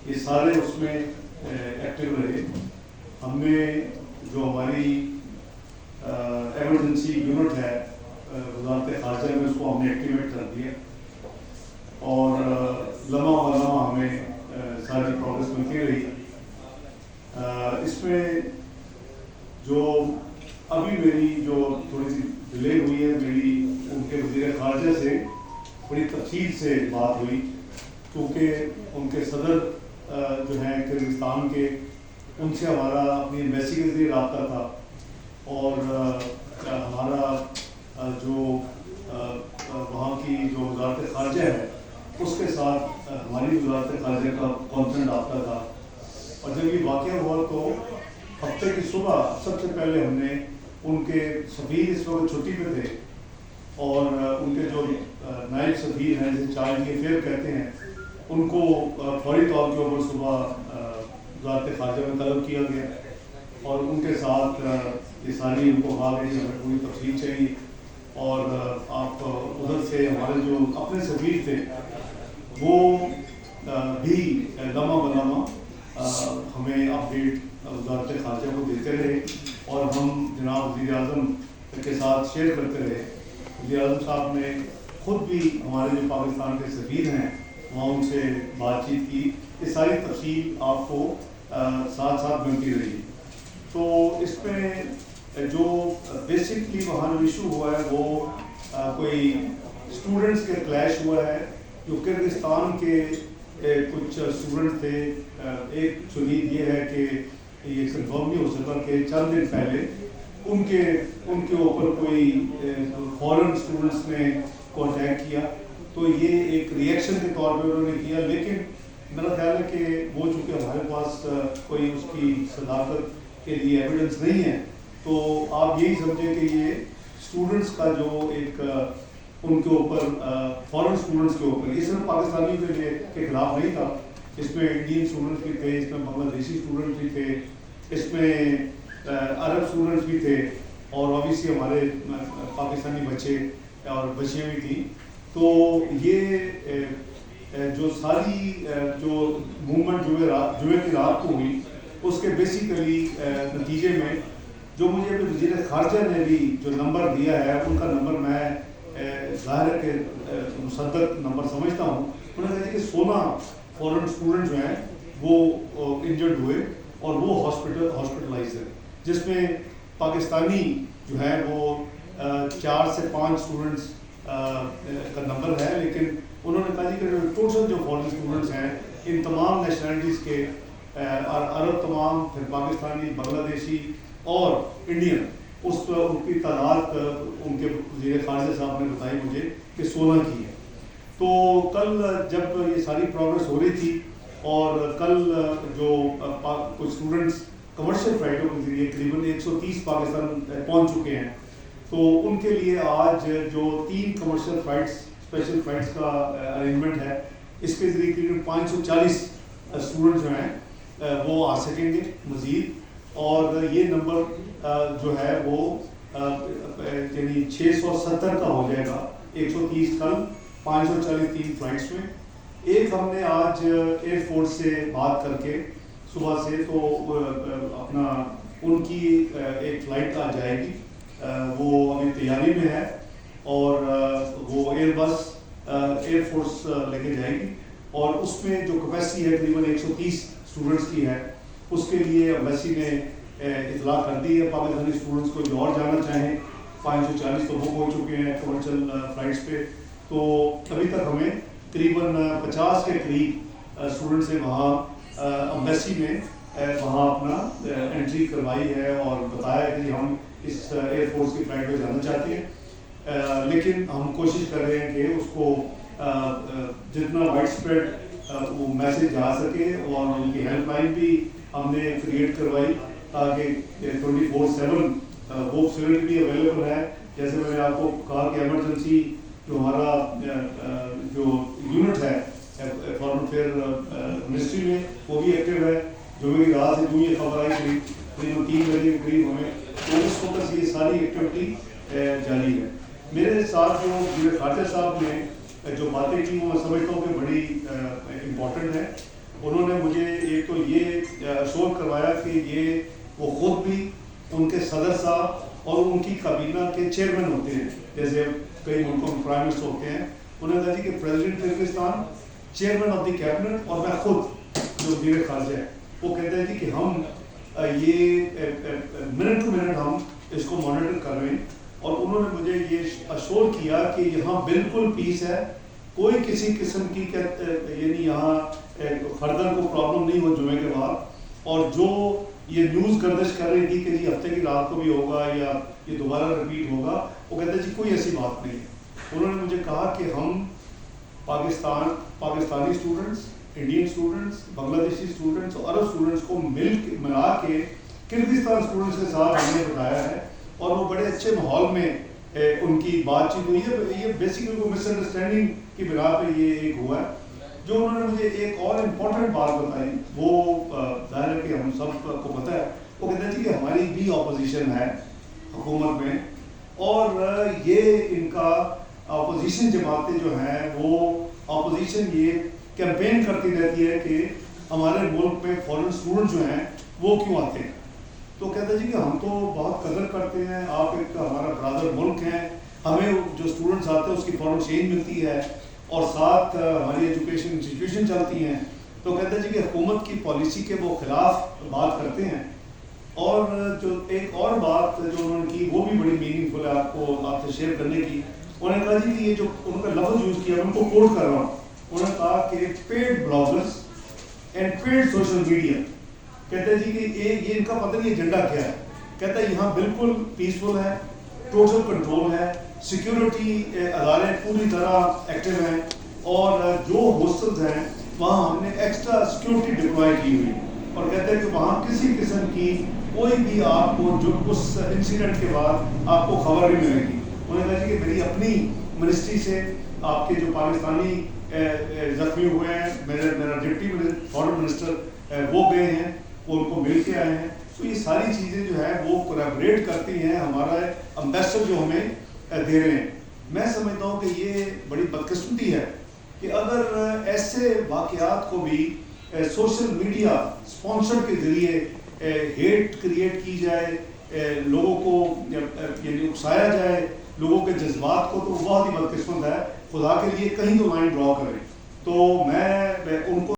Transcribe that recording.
یہ سارے اس میں ایکٹیو رہے. ہم نے جو ہماری ایمرجنسی یونٹ ہے وزارت خارجہ میں، اس کو ہم نے ایکٹیویٹ کر دیا اور لمحہ لمحہ ہمیں ساری پروگرس ملتی رہی. اس میں جو ابھی میری جو تھوڑی سی ڈیلے ہوئی ہے، میری ان کے وزیر خارجہ سے بڑی تفصیل سے بات ہوئی، کیونکہ ان کے صدر جو ہیں کرغزستان کے، ان سے ہمارا اپنی ایمبیسی کے ذریعے رابطہ تھا، اور ہمارا جو وہاں کی جو وزارت خارجہ ہے اس کے ساتھ ہماری وزارت خارجہ کا کانسٹنٹ رابطہ تھا. اور جب یہ واقعہ ہوا تو ہفتے کی صبح سب سے پہلے ہم نے ان کے سفیر اس وقت چھٹی پہ تھے، اور ان کے جو نائب سفیر ہیں جسے چارج افیئر کہتے ہیں، ان کو فوری طور کے اوپر صبح وزارت خارجہ میں طلب کیا گیا، اور ان کے ساتھ یہ ساری ان کو کہا گئی کہ ہمیں پوری تفصیل چاہیے، اور آپ ادھر سے ہمارے جو اپنے سفیر تھے وہ بھی لمحہ بلمحہ ہمیں اپڈیٹ وزارت خارجہ کو دیتے رہے، اور ہم جناب وزیر اعظم کے ساتھ شیئر کرتے رہے. وزیر اعظم صاحب نے خود بھی ہمارے جو پاکستان کے سفیر ہیں وہاں ان سے بات چیت کی. یہ ساری تفصیل آپ کو ساتھ ساتھ ملتی رہی. تو اس میں جو بیسکلی وہاں جو ایشو ہوا ہے وہ کوئی اسٹوڈنٹس کے کلیش ہوا ہے. جو کرغزستان کے کچھ اسٹوڈنٹ تھے، ایک شدید یہ ہے کہ یہ کنفرم نہیں ہو سکا کہ چند دن پہلے ان کے اوپر کوئی فورن اسٹوڈنٹس نے کو اٹیک کیا، تو یہ ایک ریئیکشن کے طور پہ انہوں نے کیا. لیکن میرا خیال ہے کہ وہ چونکہ ہمارے پاس کوئی اس کی صداقت کے لیے ایویڈنس نہیں ہے، تو آپ یہی سمجھیں کہ یہ اسٹوڈنٹس کا جو ایک ان کے اوپر فورن اسٹوڈنٹس کے اوپر، یہ صرف پاکستانیوں کے خلاف نہیں تھا، اس میں انڈین اسٹوڈنٹس بھی تھے، اس میں بنگلہ دیشی اسٹوڈنٹس بھی تھے، اس میں عرب اسٹوڈنٹس بھی تھے، اور اوبیسلی ہمارے پاکستانی بچے اور بچیاں بھی تھیں. تو یہ جو ساری جو موومنٹ جمعے کی رات کو ہوئی، اس کے بیسیکلی نتیجے میں جو مجھے وزیر خارجہ نے بھی جو نمبر دیا ہے، ان کا نمبر میں ظاہر ہے کہ مصدق نمبر سمجھتا ہوں. انہوں نے کہا کہ 16 فورن اسٹوڈنٹ جو ہیں وہ انجرڈ ہوئے اور وہ ہاسپٹلائز ہیں، جس میں پاکستانی جو ہے وہ 4 سے 5 اسٹوڈنٹس کا نمبر ہے. لیکن انہوں نے کہا کہ ٹوٹل جو فورن اسٹوڈنٹس ہیں ان تمام نیشنلٹیز کے، عرب تمام، پھر پاکستانی، بنگلہ دیشی اور انڈین، ان کی تعداد ان کے وزیر خارجہ صاحب نے بتائی مجھے کہ 16 کی ہے. تو کل جب یہ ساری پروگرس ہو رہی تھی، اور کل جو کچھ اسٹوڈنٹس کمرشل فلائٹوں کے ذریعے قریباً 130 پاکستان پہنچ چکے ہیں، تو ان کے لیے آج جو 3 کمرشل فلائٹس، اسپیشل فلائٹس کا ارینجمنٹ ہے، اس کے ذریعے قریباً 540 اسٹوڈنٹ جو ہیں وہ آ سکیں گے مزید. اور یہ نمبر جو ہے وہ یعنی 670 کا ہو جائے گا. 130 کل، 540 3 فلائٹس میں. ایک ہم نے آج ایئر فورس سے بات کر کے صبح سے، تو اپنا ان کی ایک فلائٹ آ جائے گی، وہ ابھی تیاری میں ہے، اور وہ ایئر بس ایئر فورس لے کے جائے گی، اور اس میں جو کیپیسٹی ہے تقریباً 130 اسٹوڈنٹس کی ہے. اس کے لیے ایمبیسی نے اطلاع کر دی ہے پاکستانی اسٹوڈنٹس کو جو اور جانا چاہیں. 540 تو بک ہو چکے ہیں کمرشل فلائٹس پہ. تو ابھی تک ہمیں تقریباً 50 کے قریب اسٹوڈنٹس نے وہاں ایمبیسی میں وہاں اپنا انٹری کروائی ہے، اور بتایا کہ ہم اس ایئر فورس کی فلائٹ پہ جانا چاہتے ہیں. لیکن ہم کوشش کر رہے ہیں کہ اس کو جتنا وائڈ اسپریڈ وہ میسج جا سکے، اور ان کی ہیلپ لائن بھی ہم نے کریٹ کروائی تاکہ 24/7 وہ فیسلٹی بھی اویلیبل ہے. جیسے میں نے آپ کو کہا کہ ایمرجنسی جو ہمارا جو یونٹ ہے فارن افیئر منسٹری میں، وہ بھی ایکٹیو ہے. جو میری رات سے جو یہ خبر آئی قریب 3 بجے کے قریب ہمیں، تو اس وقت یہ ساری ایکٹیویٹی جاری ہے. میرے ساتھ جو وزیر خارجہ صاحب نے جو باتیں کی، وہ میں سمجھتا ہوں کہ بڑی امپورٹنٹ ہے. انہوں نے مجھے ایک تو یہ اشور کروایا کہ یہ وہ خود بھی ان کے صدر صاحب اور ان کی کابینہ کے چیئرمین ہوتے ہیں، جیسے کئی ملکوں میں پرائم منسٹر ہوتے ہیں. انہوں نے کہا جی کہ president Kyrgyzstan, chairman of the cabinet اور میں خود جو وزیر خارجہ ہے وہ کہتے ہیں جی کہ ہم یہ منٹ ٹو منٹ ہم اس کو مانیٹر کر رہے ہیں. اور انہوں نے مجھے یہ اشور کیا کہ یہاں بالکل پیس ہے، کوئی کسی قسم کی یعنی یہاں فردر کو پرابلم نہیں ہو جمعے کے بعد. اور جو یہ نیوز گردش کر رہی تھی کہ جی ہفتے کی رات کو بھی ہوگا یا یہ دوبارہ رپیٹ ہوگا، وہ کہتے ہیں جی کوئی ایسی بات نہیں ہے. انہوں نے مجھے کہا کہ ہم پاکستانی اسٹوڈنٹس، انڈین اسٹوڈنٹس، بنگلہ دیشی اسٹوڈنٹس اور عرب اسٹوڈنٹس کو ملا کے کرغزستان اسٹوڈنٹس کے ساتھ ہم نے بتایا ہے، اور وہ بڑے اچھے ماحول میں ان کی بات چیت ہوئی ہے. یہ بیسیکلی وہ مس انڈرسٹینڈنگ کی بنا پہ یہ ایک ہوا ہے. جو انہوں نے مجھے ایک اور امپورٹنٹ بات بتائی، وہ ظاہر ہے کہ ہم سب کو پتہ ہے، وہ کہتے ہیں جی کہ ہماری بھی اپوزیشن ہے حکومت میں، اور یہ ان کا اپوزیشن جماعتیں جو ہیں وہ اپوزیشن یہ کیمپین کرتی رہتی ہے کہ ہمارے ملک میں فورن اسٹوڈنٹ جو ہیں وہ کیوں آتے ہیں. تو کہتے ہیں جی کہ ہم تو بہت قدر کرتے ہیں، آپ ایک ہمارا برادر ملک ہیں، ہمیں جو اسٹوڈنٹس آتے ہیں اس کی فورن چینج ملتی ہے اور ساتھ ہماری ایجوکیشن انسٹیٹیوشن چلتی ہیں. تو کہتے ہیں جی کہ حکومت کی پالیسی کے وہ خلاف بات کرتے ہیں. اور جو ایک اور بات جو انہوں نے کی وہ بھی بڑی میننگ فل ہے آپ سے شیئر کرنے کی. انہوں نے کہا جی کہ یہ جو ان کا لفظ یوز کیا، ان کو کوٹ کر رہا ہوں. انہوں نے کہا کہ paid bloggers and paid social media, کہتے ہیں جی کہ یہ ان کا پتہ نہیں ایجنڈا کیا ہے. کہتا ہے یہاں بالکل پیسفل ہے، ٹوٹل کنٹرول ہے، سیکیورٹی ادارے پوری طرح ایکٹیو ہیں، اور جو ہاسٹلز ہیں وہاں ہم نے ایکسٹرا سیکیورٹی ڈپلوائے کی ہوئی. اور کہتے ہیں کہ وہاں کسی قسم کی کوئی بھی آپ کو جو اس انسیڈنٹ کے بعد آپ کو خبر نہیں ملے گی. انہوں نے کہا جی کہ میری اپنی منسٹری سے آپ کے جو پاکستانی زخمی ہوئے ہیں، میرا ڈپٹی فارن منسٹر وہ گئے ہیں، وہ ان کو مل کے آئے ہیں. تو یہ ساری چیزیں جو ہے وہ کولیبریٹ کرتی ہیں، ہمارا امبیسڈر جو ہمیں دے رہے ہیں. میں سمجھتا ہوں کہ یہ بڑی بدقسمتی ہے کہ اگر ایسے واقعات کو بھی سوشل میڈیا اسپانسر کے ذریعے ہیٹ کریٹ کی جائے، لوگوں کو یعنی اکسایا جائے لوگوں کے جذبات کو، تو بہت ہی بدقسمت ہے. خدا کے لیے کہیں تو لائن ڈرا کریں. تو میں ان کو